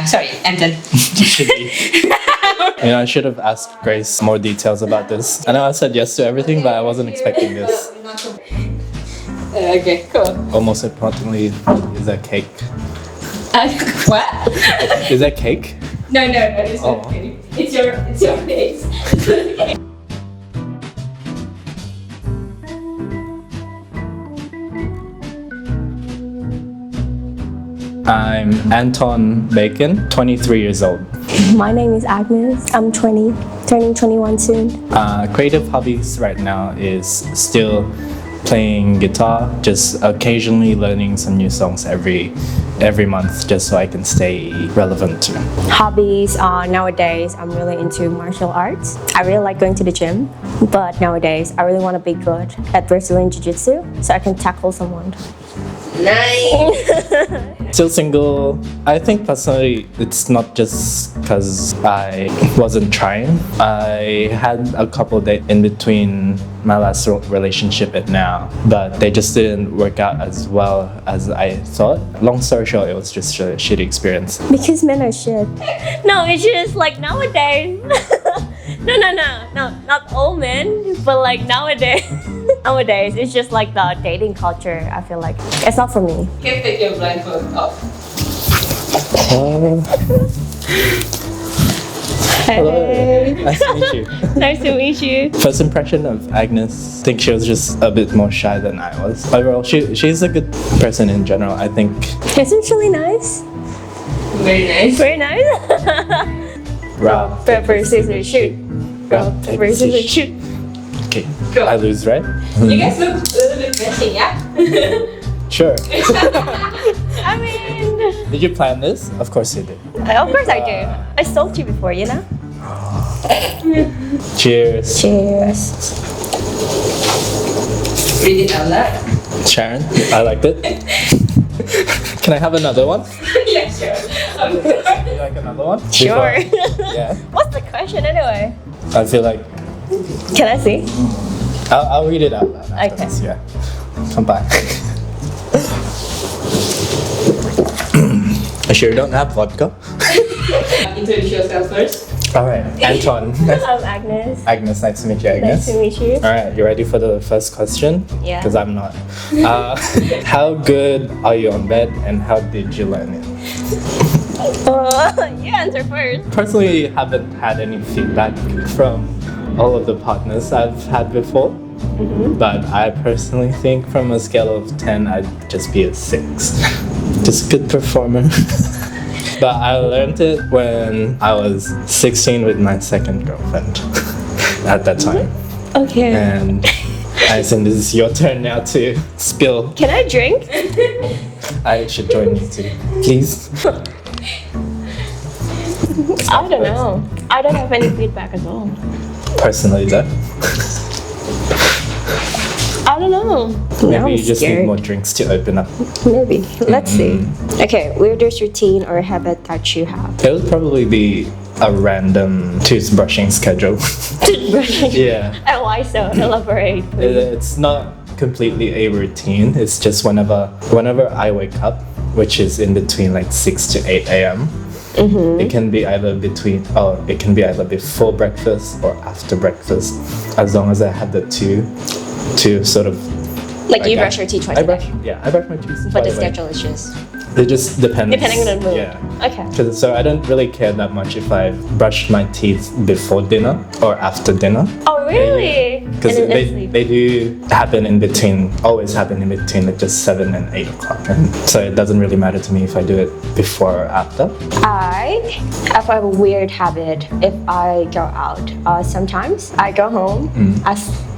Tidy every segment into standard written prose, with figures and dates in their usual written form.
Sorry, Anton. Should be. I should have asked Grace more details about this. I know I said yes to everything, but I wasn't expecting this. Okay, cool. Almost importantly, is that cake? What? Is that cake? No, it's not cake. It's your face. I'm Anton Bacon, 23 years old. My name is Agnes. I'm 20, turning 21 soon. Creative hobbies right now is still playing guitar, just occasionally learning some new songs every month just so I can stay relevant. Hobbies, nowadays I'm really into martial arts. I really like going to the gym, but nowadays I really want to be good at Brazilian Jiu-Jitsu so I can tackle someone. Nice. Still single. I think personally it's not just because I wasn't trying. I had a couple dates in between my last relationship and now, but they just didn't work out as well as I thought. Long story short, it was just a shitty experience. Because men are shit. No, it's just like nowadays. No, not all men, but like nowadays. Nowadays, it's just like the dating culture. I feel like it's not for me. Can take your blindfold off. Hey. Nice to meet you. Nice to meet you. First impression of Agnes, I think she was just a bit more shy than I was. Overall, she's a good person in general, I think. Isn't she really nice? Very nice. Very nice. Rock, Pepper, scissors, shoot. Rock, paper, scissors, shoot. Okay, Go. I lose, right? You guys look a little bit matching, yeah? Sure. I mean, Did you plan this? Of course you did. of course I do. I sold you before, you know? Cheers. Cheers. Read it out loud. Sharon, I liked it. Can I have another one? Yeah, sure. You like another one? Sure. Yeah. What's the question anyway? I feel like Can I see? I'll read it out loud after Okay. this, yeah. Come back. I sure don't have vodka. Introduce yourself first. Alright, Anton. I'm Agnes. Agnes, nice to meet you, Agnes. Nice to meet you. Alright, you ready for the first question? Yeah. Because I'm not. How good are you on bed and how did you learn it? You answer first. Personally, haven't had any feedback from all of the partners I've had before. But I personally think from a scale of 10, I'd just be a 6. Just good performer. But I learned it when I was 16 with my second girlfriend at that time. Okay. And I think this is your turn now to spill. Can I drink? I should join you too. Please. I don't know. I don't have any feedback at all. Personally though. I don't know. Now Maybe I'm you just scared. need more drinks to open up. Maybe. Let's see. Okay, weirdest routine or habit that you have? It would probably be a random toothbrushing schedule. Yeah. And why so? Elaborate, please. It's not completely a routine. It's just whenever I wake up, which is in between like 6 to 8 a.m. It can be either before breakfast or after breakfast, as long as I have the two sort of. Like you brush your teeth twice a day. I brush my teeth. But the twice a day. schedule is just It just depends. depending on the mood. Yeah. Okay. So I don't really care that much if I brush my teeth before dinner or after dinner. Oh really? Because And then sleep. they do always happen in between like just 7 and 8 o'clock. And so it doesn't really matter to me if I do it before or after. I have a weird habit if I go out. Sometimes I go home,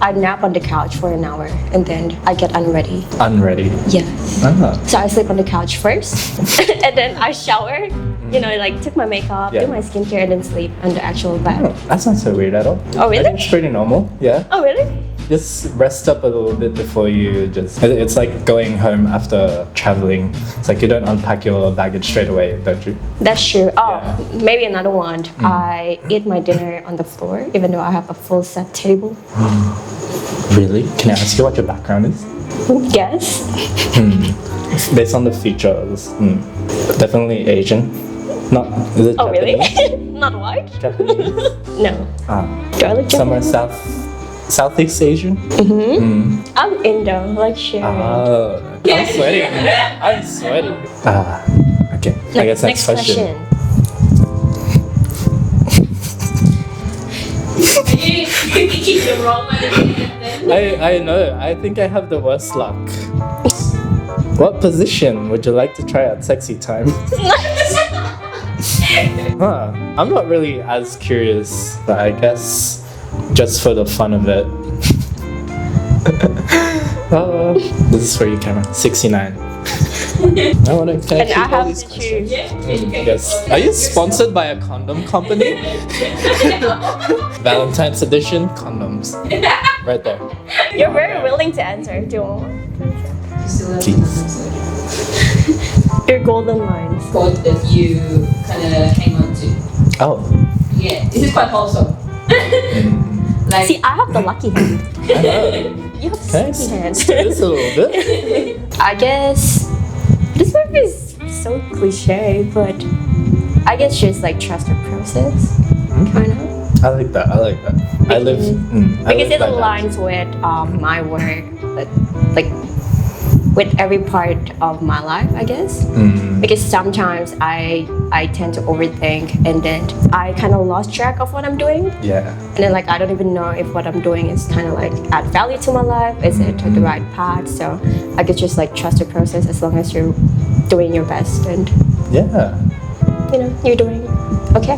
I nap on the couch for an hour, and then I get unready. Unready. Yes. Ah. So I sleep on the couch first, and then I shower. You know, like took my makeup, Yeah. do my skincare, and then sleep on the actual bed. Oh, that's not so weird at all. Oh, really? I think it's pretty normal. Yeah. Oh really? Just rest up a little bit before you just. It's like going home after traveling. It's like you don't unpack your baggage straight away, don't you? That's true. Oh, Yeah. maybe another one. I eat my dinner on the floor, even though I have a full set table. Really? Can I ask you what your background is? Yes. Based on the features, definitely Asian. Not is it Oh, really? Japanese? Not white? Japanese? No. Ah, Do I look somewhere Japanese? Southeast Asian. I'm Indo, like Sherry. Oh, I'm sweating. I'm sweating. Okay. I guess next question. You keep the wrong one. I know. I think I have the worst luck. What position would you like to try at sexy time? I'm not really as curious, but I guess just for the fun of it. This is for you, camera. 69. I want to. Can I And keep I all have these to questions? choose. Yes. Are you sponsored by a condom company? Valentine's edition condoms. Right there. You're very willing to answer. Do you want one? Please. Your golden lines. Quote that you kind of hang on to. Oh. Yeah, this is quite wholesome. Like, See, I have the lucky hand. I know. You have Can I the sticky hand. do this a little bit? I guess this movie is so cliche, but I guess just like trust the process, kind of. I like that. I like that. I live. I Because live it by that. aligns with my work, like with every part of my life, I guess. Because sometimes I tend to overthink, and then I kind of lost track of what I'm doing, Yeah. and then like I don't even know if what I'm doing is kind of like add value to my life. Is it the right path? So I could just like trust the process as long as you're doing your best and Yeah. you're doing okay.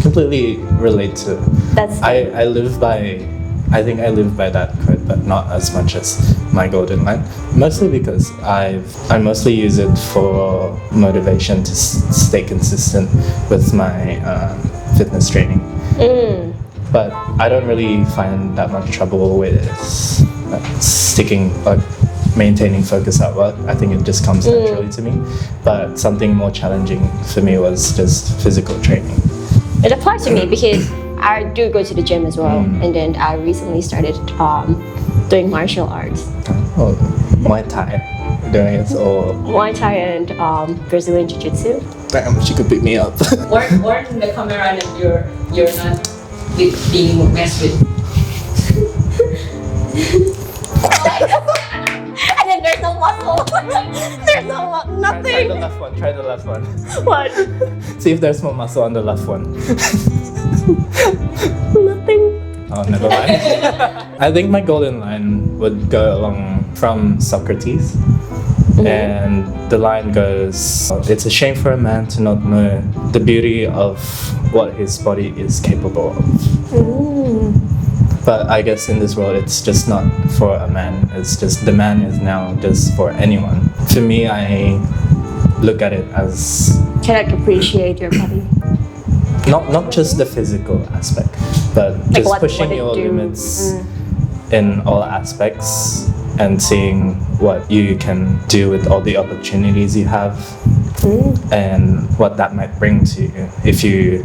Completely relate to. That's I live by. I think I live by that quote, but not as much as my golden line. Mostly because I mostly use it for motivation to stay consistent with my fitness training. But I don't really find that much trouble with maintaining focus at work. I think it just comes naturally to me. But something more challenging for me was just physical training. It applies to me because I do go to the gym as well, and then I recently started doing martial arts. Oh, Muay Thai. Doing it all. Muay Thai and Brazilian Jiu-Jitsu. Damn, she could pick me up. warn the camera that you're not being messed with. And then there's no muscle. There's no Try nothing. the left one. Try the left one. What? See if there's more muscle on the left one. Nothing. Oh, never mind. I think my golden line would go along from Socrates. And the line goes, it's a shame for a man to not know the beauty of what his body is capable of. But I guess in this world, it's just not for a man. It's just the man is now just for anyone. For me, I look at it as Can I appreciate your body? not just the physical aspect, but just what pushing it your do. limits in all aspects and seeing what you can do with all the opportunities you have and what that might bring to you if you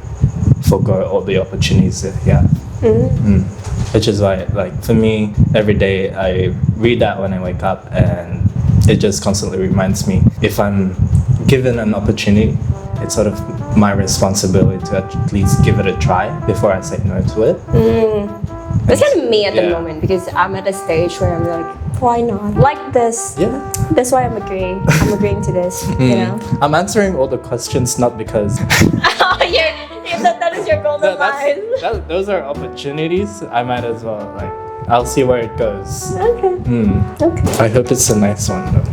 forgo all the opportunities that you have. Which is why, like, for me, every day I read that when I wake up, and it just constantly reminds me, if I'm given an opportunity, it's sort of my responsibility to at least give it a try before I say no to it. That's kind of me at the Yeah. moment because I'm at a stage where I'm like, why not? Like this. Yeah. That's why I'm agreeing. I'm agreeing to this. You know. I'm answering all the questions not because Oh, that is your golden line. those are opportunities. I might as well, like, I'll see where it goes. Okay. Okay. I hope it's a nice one though.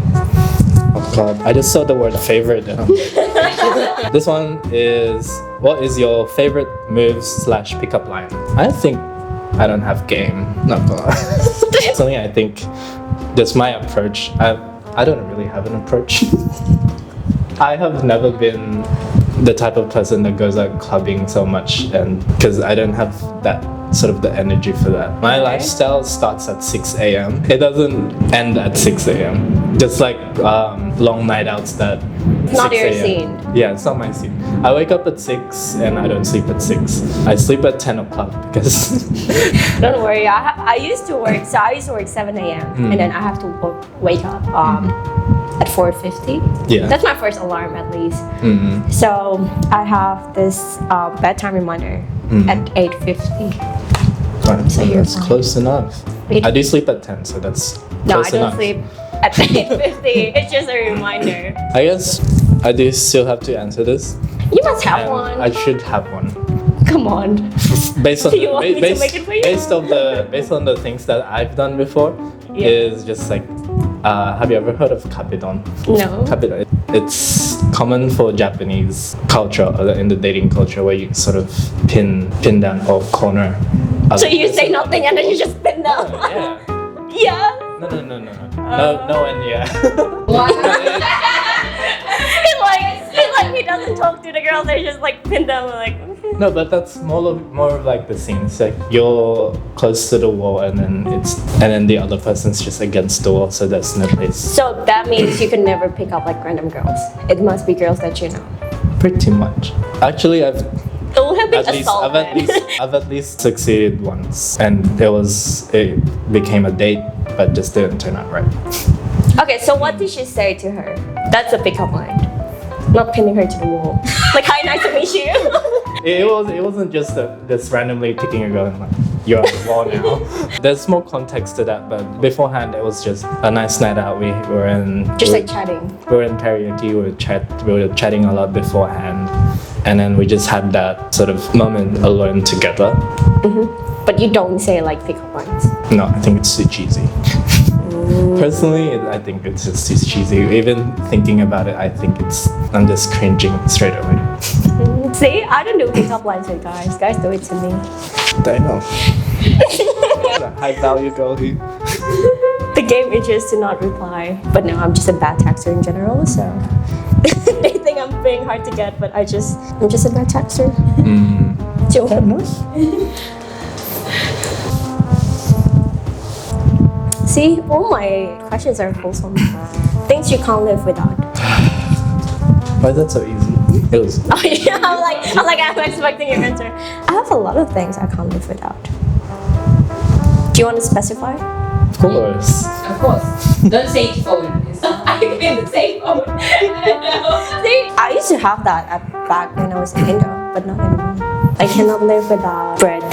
Oh god, I just saw the word favorite. This one is, what is your favorite moves / pickup line? I think I don't have game. Not gonna lie. Personally, I think that's my approach. I don't really have an approach. I have never been the type of person that goes out clubbing so much, and because I don't have that sort of the energy for that. My lifestyle starts at 6 a.m. It doesn't end at 6 a.m. Just like long night outs that Not 6 your a.m. scene. Yeah, it's not my scene. I wake up at 6 and I don't sleep at 6. I sleep at 10 o'clock because Don't worry. I used to work. So I used to work 7 a.m. and then I have to wake up at 4:50. Yeah. That's my first alarm at least. Mm-hmm. So I have this bedtime reminder at 8:50. Right, So you're that's fine. close enough. Wait. I do sleep at 10, so that's No, close I don't enough. sleep at 8:50. It's just a reminder. I guess I do still have to answer this. You must have and one. I should have one. Come on. Based on Do you want me to based, make it for you? based on the things that I've done before, Yeah. is just like, have you ever heard of kapidon? No. Kapidon. It's common for Japanese culture, in the dating culture, where you sort of pin down or corner. So you say nothing and then you just spin down. Yeah. Yeah. No. No, and yeah. It's like he doesn't talk to the girls. They just like pin them like. Okay. No, but that's more of like the scene. It's like you're close to the wall, and then the other person's just against the wall, so there's no place. So that means you can never pick up like random girls. It must be girls that you know. Pretty much. Actually, It will have been assaulted. I've at least succeeded once, and it became a date, but just didn't turn out right. Okay, so what did she say to her? That's a pickup line. Not pinning her to the wall. Like, hi, nice to meet you. It wasn't just randomly picking a girl and like, you're on the wall now. There's more context to that, but beforehand it was just a nice night out. We were in Chatting. we were in karaoke. We were chatting a lot beforehand, and then we just had that sort of moment alone together. But you don't say like pickup lines. No, I think it's too cheesy. Personally, I think it's just too cheesy. Even thinking about it, I'm just cringing straight away. See, I don't do pickup lines with guys. Guys do it to me. I know. A high value girl who. The game is just to not reply. But no, I'm just a bad texter in general, so they think I'm being hard to get, but I'm just a bad texter. Joke. See, all my questions are wholesome. Things you can't live without. Why is that so easy? It was. Oh yeah, I'm expecting your answer. I have a lot of things I can't live without. Do you want to specify? Of course. Of course. Don't say phone. I can say phone. See, I used to have that back when I was in India, but not anymore. I cannot live without bread.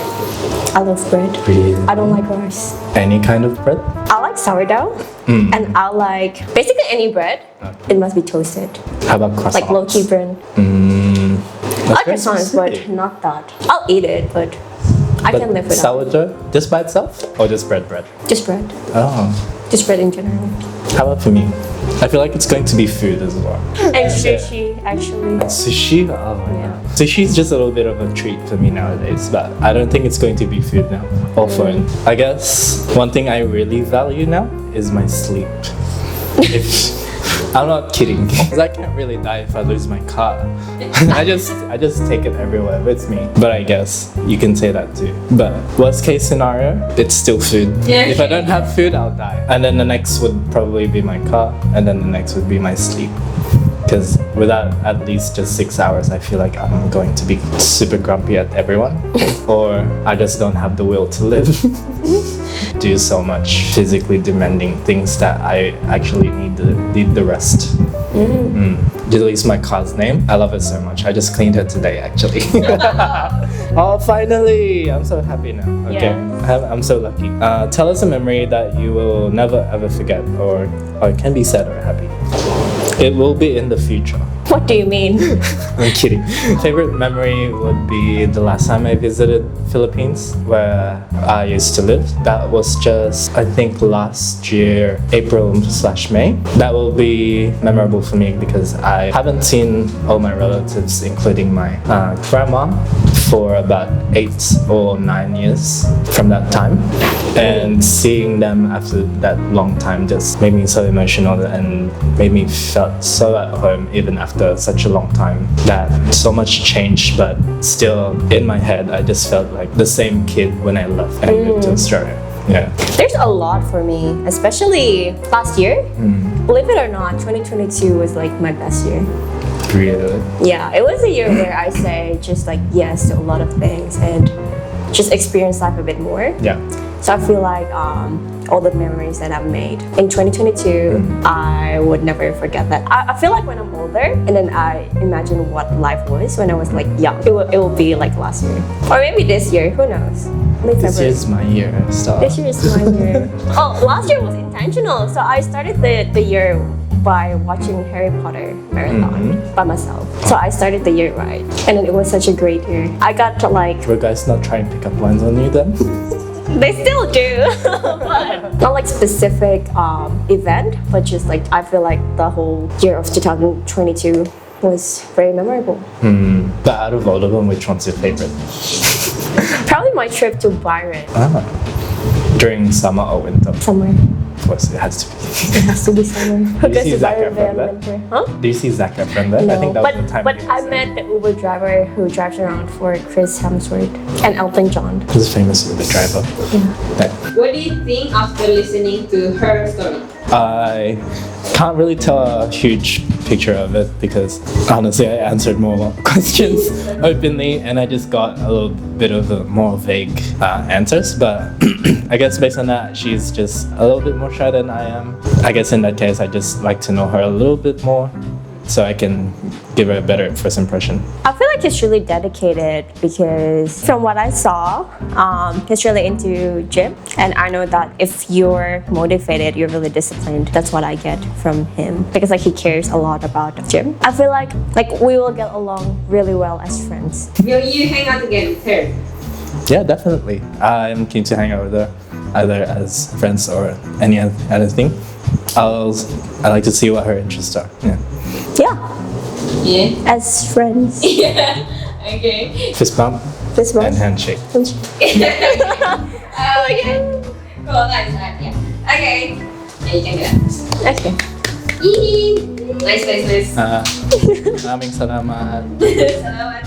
I love bread. Really? I don't like rice. Any kind of bread? I like sourdough, and I like basically any bread. It must be toasted, How about croissants? like low-key bread. I like croissants, but not that. I'll eat it, but I can live without it. Sourdough, just by itself, or just bread? Just bread. Oh. Just bread in general. How about for me? I feel like it's going to be food as well. And sushi, actually. Sushi? Oh my Yeah. god. Sushi's just a little bit of a treat for me nowadays, but I don't think it's going to be food now or phone. I guess one thing I really value now is my sleep. If I'm not kidding, because I can't really die if I lose my car. I just take it everywhere with me. But I guess you can say that too. But worst case scenario, it's still food. Yeah. If I don't have food, I'll die. And then the next would probably be my car, and then the next would be my sleep. Because without at least just 6 hours, I feel like I'm going to be super grumpy at everyone, or I just don't have the will to live. Do so much physically demanding things that I actually need the rest. Delete my car's name. I love it so much. I just cleaned it today, actually. Oh, finally! I'm so happy now. Okay, Yeah. I'm so lucky. Tell us a memory that you will never ever forget, or it can be sad or happy. It will be in the future. What do you mean? I'm kidding. Favorite memory would be the last time I visited Philippines, where I used to live. That was just, I think, last year, April/May. That will be memorable for me because I haven't seen all my relatives, including my grandma, for about 8 or 9 years from that time. And seeing them after that long time just made me so emotional and made me felt so at home even after such a long time. That so much changed, but still in my head I just felt like the same kid when I left and moved to Australia. Yeah. There's a lot for me, especially last year. Believe it or not, 2022 was like my best year. Really? Yeah, it was a year where I say just like yes to a lot of things and just experience life a bit more. Yeah. So I feel like all the memories that I've made in 2022, I would never forget that. I feel like when I'm older and then I imagine what life was when I was like young, it will be like last year or maybe this year. Who knows? This year's my year. So This year is my year. Oh, last year was intentional. So I started the year by watching Harry Potter marathon by myself. So I started the year right, and then it was such a great year. I got to like. were guys not trying to pick up lines on you then? They still do, but not like specific event, but just like I feel like the whole year of 2022 was very memorable. But out of all of them, which one's your favorite? Probably my trip to Byron. During summer or winter? Somewhere. Of course, it has to be. It has to be somewhere. Who you goes see to Zac Byron Efron in there? winter? Huh? Do you see Zac Efron there? No, I think that but, was the time. but I met the Uber driver who drives around for Chris Hemsworth and Elton John. Who's famous with the driver? Yeah. What do you think after listening to her story? I can't really tell a huge picture of it because honestly I answered more questions openly and I just got a little bit of a more vague answers, but I guess based on that she's just a little bit more shy than I am. I guess in that case I just like to know her a little bit more so I can give her a better first impression. I feel like he's really dedicated because from what I saw, he's really into gym. And I know that if you're motivated, you're really disciplined. That's what I get from him because like he cares a lot about the gym. I feel like we will get along really well as friends. Will you hang out again with her? Yeah, definitely. I'm keen to hang out with her either as friends or any other thing. I like to see what her interests are. Yeah. Yeah, Yeah. as friends. Yeah. Okay. Fist bump This and one. handshake. Oh, okay. Cool, nice, yeah. Okay. Yeah, you can get that. Okay. Yee. Nice. Maraming salamat. Salamat.